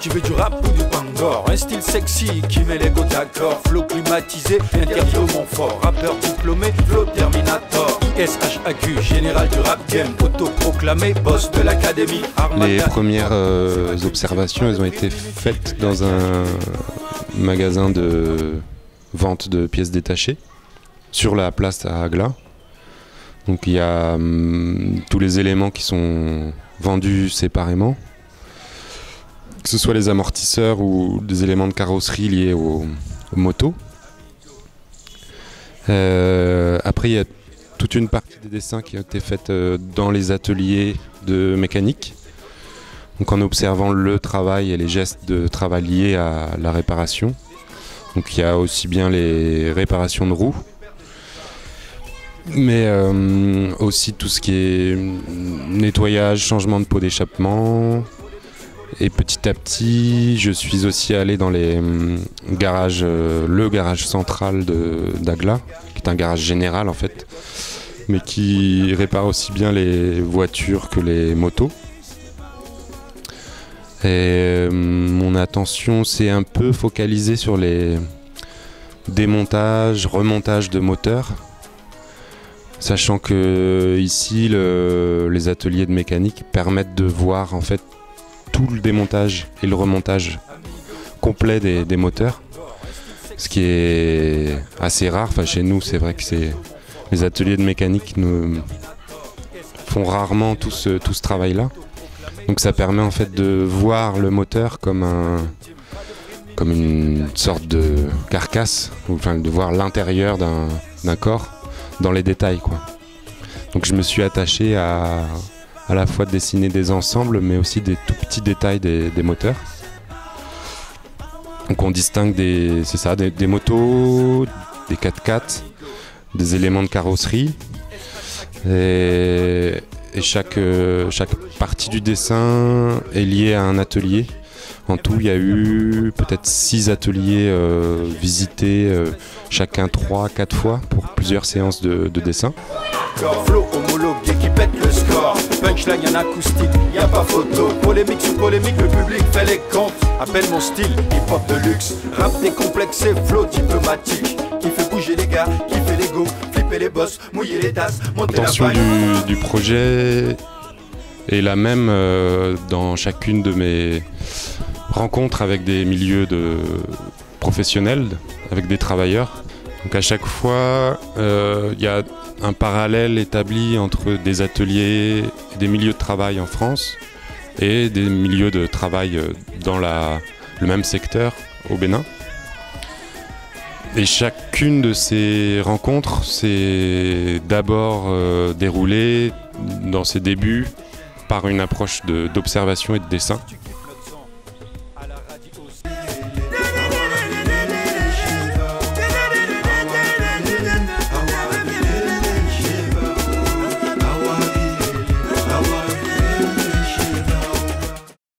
Tu veux du rap ou du bangor? Un style sexy qui met les go d'accord. Flow climatisé, interdit au Montfort. Rappeur diplômé, flow terminator. ISHAQ, général du rap game. Autoproclamé, boss de l'académie. Les premières observations, elles ont été faites dans un magasin de vente de pièces détachées sur la place à Agla. Donc il y a tous les éléments qui sont vendus séparément, que ce soit les amortisseurs ou des éléments de carrosserie liés aux motos. Après il y a toute une partie des dessins qui ont été faits dans les ateliers de mécanique, donc en observant le travail et les gestes de travail liés à la réparation. Donc il y a aussi bien les réparations de roues, mais aussi tout ce qui est nettoyage, changement de pot d'échappement. Et petit à petit, je suis aussi allé dans les garages, le garage central d'Agla, qui est un garage général en fait, mais qui répare aussi bien les voitures que les motos. Et mon attention s'est un peu focalisée sur les démontages, remontages de moteurs. Sachant que ici, les ateliers de mécanique permettent de voir en fait tout le démontage et le remontage complet des moteurs, ce qui est assez rare. Enfin, chez nous, c'est vrai que les ateliers de mécanique nous font rarement tout ce travail-là. Donc, ça permet en fait de voir le moteur comme une sorte de carcasse, enfin de voir l'intérieur d'un corps dans les détails, quoi. Donc je me suis attaché à la fois dessiner des ensembles mais aussi des tout petits détails des moteurs. Donc on distingue des motos, des 4x4, des éléments de carrosserie et chaque partie du dessin est liée à un atelier. En tout, il y a eu peut-être 6 ateliers visités, chacun 3-4 fois pour plusieurs séances de dessin. Flow homologué qui pète le score. Punchline en acoustique, y a pas photo. Polémique sur polémique, le public fait les comptes. Appelle mon style, hip-hop de luxe. Rap décomplexé, flow diplomatique. Qui fait bouger les gars, qui fait les go, flipper les boss, mouiller les tasses, monter la paille. L'intention du projet est la même dans chacune de mes rencontres avec des milieux professionnels, avec des travailleurs. Donc à chaque fois, il y a un parallèle établi entre des ateliers, des milieux de travail en France et des milieux de travail dans le même secteur au Bénin. Et chacune de ces rencontres s'est d'abord déroulée dans ses débuts par une approche d'observation et de dessin.